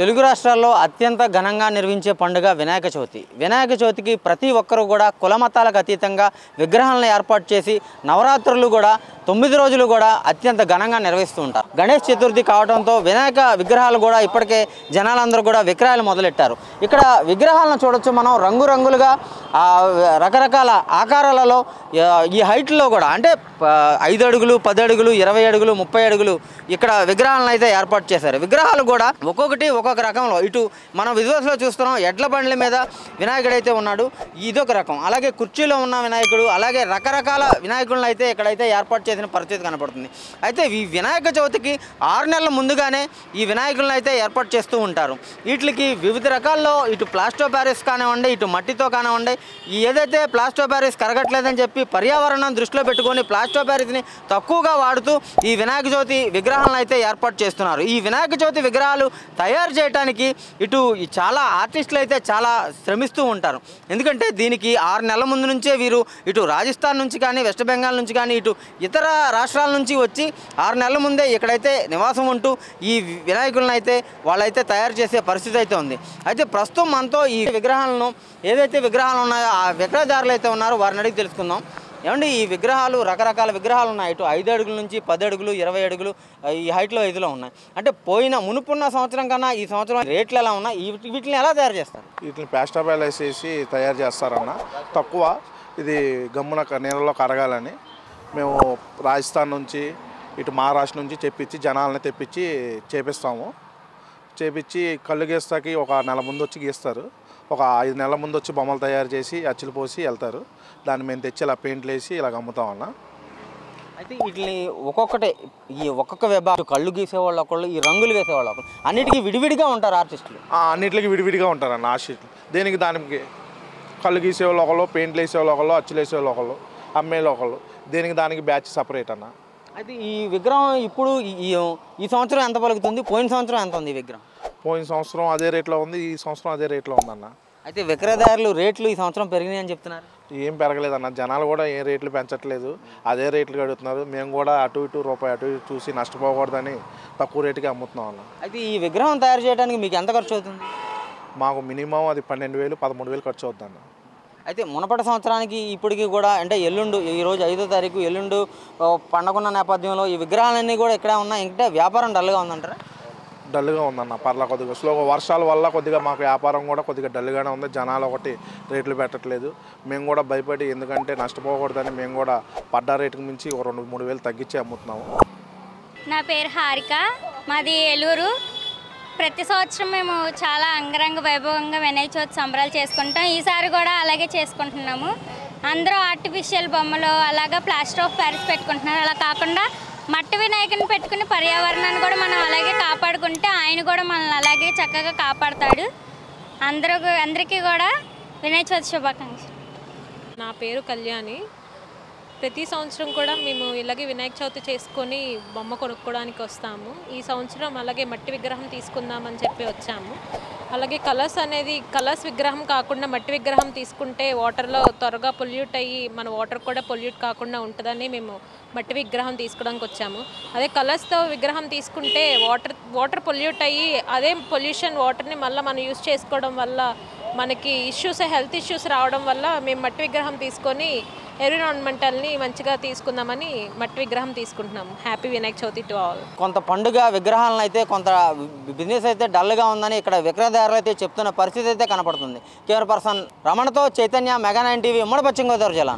తెలుగు రాష్ట్రాల్లో అత్యంత ఘనంగా నిర్వహించే పండుగ వినాయక చవితి. వినాయక చవితికి ప్రతి ఒక్కరూ కూడా కులమతాలకు అతీతంగా విగ్రహాలను ఏర్పాటు చేసి నవరాత్రులు కూడా 9 రోజులు కూడా అత్యంత ఘనంగా నిర్వహిస్తూ ఉంటారు. గణేష్ చతుర్థి కావడంతో వినాయక విగ్రహాలు కూడా ఇప్పటికే జనాలందరూ కూడా విక్రయాలు మొదలెట్టారు. ఇక్కడ విగ్రహాలను చూడొచ్చు మనం, రంగురంగులుగా రకరకాల ఆకారాలలో ఈ హైట్లో కూడా అంటే 5 అడుగులు, 10 అడుగులు, 20 అడుగులు, 30 అడుగులు ఇక్కడ విగ్రహాలను అయితే ఏర్పాటు చేశారు. విగ్రహాలు కూడా ఒక్కొక్కటి ఒక్కొక్క రకంలో, ఇటు మనం విజువల్స్లో చూస్తున్నాం ఎడ్ల బండ్ల మీద వినాయకుడు అయితే ఉన్నాడు, ఇదొక రకం. అలాగే కుర్చీలో ఉన్న వినాయకుడు, అలాగే రకరకాల వినాయకులను అయితే ఇక్కడైతే ఏర్పాటు చేసిన పరిస్థితి కనపడుతుంది. అయితే ఈ వినాయక చవితికి 6 నెలల ముందుగానే ఈ వినాయకులను అయితే ఏర్పాటు చేస్తూ ఉంటారు. వీటికి వివిధ రకాల్లో ఇటు ప్లాస్టర్ ప్యారిస్ కానివ్వండి, ఇటు మట్టితో కానివ్వండి, ఏదైతే ప్లాస్టర్ ప్యారిస్ కరగట్లేదని చెప్పి పర్యావరణం దృష్టిలో పెట్టుకొని ప్లాస్టర్ ప్యారిస్ని తక్కువగా వాడుతూ ఈ వినాయక చవితి విగ్రహాలను అయితే ఏర్పాటు చేస్తున్నారు. ఈ వినాయక చవితి విగ్రహాలు తయారు చేయడానికి ఇటు చాలా ఆర్టిస్టులు అయితే చాలా శ్రమిస్తూ ఉంటారు. ఎందుకంటే దీనికి 6 నెలల ముందు నుంచే వీరు ఇటు రాజస్థాన్ నుంచి కానీ, వెస్ట్ బెంగాల్ నుంచి కానీ, ఇటు ఇతర రాష్ట్రాల నుంచి వచ్చి 6 నెలల ముందే ఇక్కడైతే నివాసం ఉంటూ ఈ వినాయకులను అయితే వాళ్ళైతే తయారు చేసే పరిస్థితి అయితే ఉంది. అయితే ప్రస్తుతం మనతో ఈ విగ్రహాలను, ఏదైతే విగ్రహాలు ఉన్నాయో ఆ విగ్రహదారులు అయితే ఉన్నారో వారిని అడిగి తెలుసుకుందాం. ఏమండి, ఈ విగ్రహాలు రకరకాల విగ్రహాలు ఉన్నాయి, ఇటు 5 అడుగుల నుంచి 10 అడుగులు, 20 అడుగులు ఈ హైట్లో ఇదిలో ఉన్నాయి. అంటే మునుపున్న సంవత్సరం కన్నా ఈ సంవత్సరం రేట్లు ఎలా ఉన్నాయి, వీటిని ఎలా తయారు చేస్తారు? వీటిని ప్లాస్టర్ ప్యాలెస్ వేసి తయారు చేస్తారన్న. తక్కువ ఇది గమ్మున నీళ్ళలో కరగాలని మేము రాజస్థాన్ నుంచి, ఇటు మహారాష్ట్ర నుంచి జనాలని తెప్పించి చేపిస్తాము. చేపించి కళ్ళు గీస్తాకి ఒక నెల ముందు వచ్చి గీస్తారు. ఒక 5 నెలల ముందు వచ్చి బొమ్మలు తయారు చేసి అచ్చులు పోసి వెళ్తారు. దాన్ని మేము తెచ్చి ఇలా పెయింట్లు వేసి ఇలాగ అమ్ముతామన్న. అయితే వీటిని ఒక్కొక్క విభాగం, కళ్ళు గీసేవాళ్ళు ఒకళ్ళు, ఈ రంగులు వేసేవాళ్ళు ఒకళ్ళు, అన్నిటికీ విడివిడిగా ఉంటారు ఆర్టిస్టులు. అన్నిటికీ విడివిడిగా ఉంటారన్న ఆర్టిస్టులు. దానికి కళ్ళు గీసేవాళ్ళు ఒకళ్ళు, పెయింట్లు వేసేవాళ్ళు ఒకళ్ళు, అచ్చులు వేసేవాళ్ళు ఒకళ్ళు, అమ్మేళ్ళు ఒకళ్ళు, దానికి బ్యాచ్ సపరేట్ అన్న. అయితే ఈ విగ్రహం ఇప్పుడు ఈ సంవత్సరం ఎంత పలుకుతుంది, పోయిన సంవత్సరం ఎంత ఉంది ఈ విగ్రహం? పోయిన సంవత్సరం అదే రేట్లో ఉంది, ఈ సంవత్సరం అదే రేట్లో ఉందన్న. అయితే విక్రయదారులు రేట్లు ఈ సంవత్సరం పెరిగినాయి అని చెప్తున్నారు. ఏం పెరగలేదన్న, జనాలు కూడా ఏం రేట్లు పెంచట్లేదు, అదే రేట్లు కడుగుతున్నారు. మేము కూడా అటు ఇటు రూపాయి అటు ఇటు చూసి నష్టపోకూడదని తక్కువ రేటుకి అమ్ముతున్నాం అన్న. అయితే ఈ విగ్రహం తయారు చేయడానికి మీకు ఎంత ఖర్చు అవుతుంది? మాకు మినిమం అది 12,000 13,000 ఖర్చు అవుతుంది అన్న. అయితే మునపటి సంవత్సరానికి ఇప్పటికీ కూడా, అంటే ఎల్లుండు, ఈరోజు 5వ తారీఖు, ఎల్లుండు పండగ నేపథ్యంలో ఈ విగ్రహాలన్నీ కూడా ఇక్కడే ఉన్నాయి. ఇంకా వ్యాపారం డల్గా ఉందంటారా? డల్గా ఉందన్న, పర్లా కొద్దిగా స్లోగా, వర్షాల వల్ల కొద్దిగా మాకు వ్యాపారం కూడా కొద్దిగా డల్గానే ఉంది. జనాలు ఒకటి రేట్లు పెట్టట్లేదు. మేము కూడా భయపడి, ఎందుకంటే నష్టపోకూడదని మేము కూడా పడ్డ రేటుకు మించి 2-3 వేలు తగ్గించి అమ్ముతున్నాము. నా పేరు హారిక, మాది ఏలూరు. ప్రతి సంవత్సరం మేము చాలా అంగరంగ వైభవంగా వినాయక చవితి సంబరాలు చేసుకుంటాం. ఈసారి కూడా అలాగే చేసుకుంటున్నాము. అందరూ ఆర్టిఫిషియల్ బొమ్మలు, అలాగా ప్లాస్టర్ ఆఫ్ ప్యారిస్ పెట్టుకుంటున్నారు. అలా కాకుండా మట్టి వినాయకుని పెట్టుకుని పర్యావరణాన్ని కూడా మనం అలాగే కాపాడుకుంటే ఆయన కూడా మనల్ని అలాగే చక్కగా కాపాడుతాడు. అందరికీ కూడా వినాయక చవితి శుభాకాంక్షలు. నా పేరు కళ్యాణి. ప్రతి సంవత్సరం కూడా మేము ఇలాగే వినాయక చవితి చేసుకొని బొమ్మ కొనుక్కోవడానికి వస్తాము. ఈ సంవత్సరం అలాగే మట్టి విగ్రహం తీసుకుందామని చెప్పి వచ్చాము. అలాగే కలర్స్ విగ్రహం కాకుండా మట్టి విగ్రహం తీసుకుంటే వాటర్లో త్వరగా పొల్యూట్ అయ్యి మన వాటర్ కూడా పొల్యూట్ కాకుండా ఉంటుందని మేము మట్టి విగ్రహం తీసుకోవడానికి వచ్చాము. అదే కలర్స్తో విగ్రహం తీసుకుంటే వాటర్ పొల్యూట్ అయ్యి అదే పొల్యూషన్ వాటర్ని మళ్ళీ మనం యూజ్ చేసుకోవడం వల్ల మనకి హెల్త్ ఇష్యూస్ రావడం వల్ల మేము మట్టి విగ్రహం తీసుకొని ఎన్విరాన్మెంటల్ని మంచిగా తీసుకుందామని మట్టి విగ్రహం తీసుకుంటున్నాము. Happy Vinayaka Chavithi to all. కొంత పండుగ విగ్రహాలను అయితే కొంత బిజినెస్ అయితే డల్గా ఉందని ఇక్కడ విక్రయదారులు అయితే చెప్తున్న పరిస్థితి అయితే కనపడుతుంది. కెమెరా పర్సన్ రమణతో చైతన్య, మెగా 9 టీవీ, ఉమ్మడి పశ్చిమ గోదావరి జిల్లా.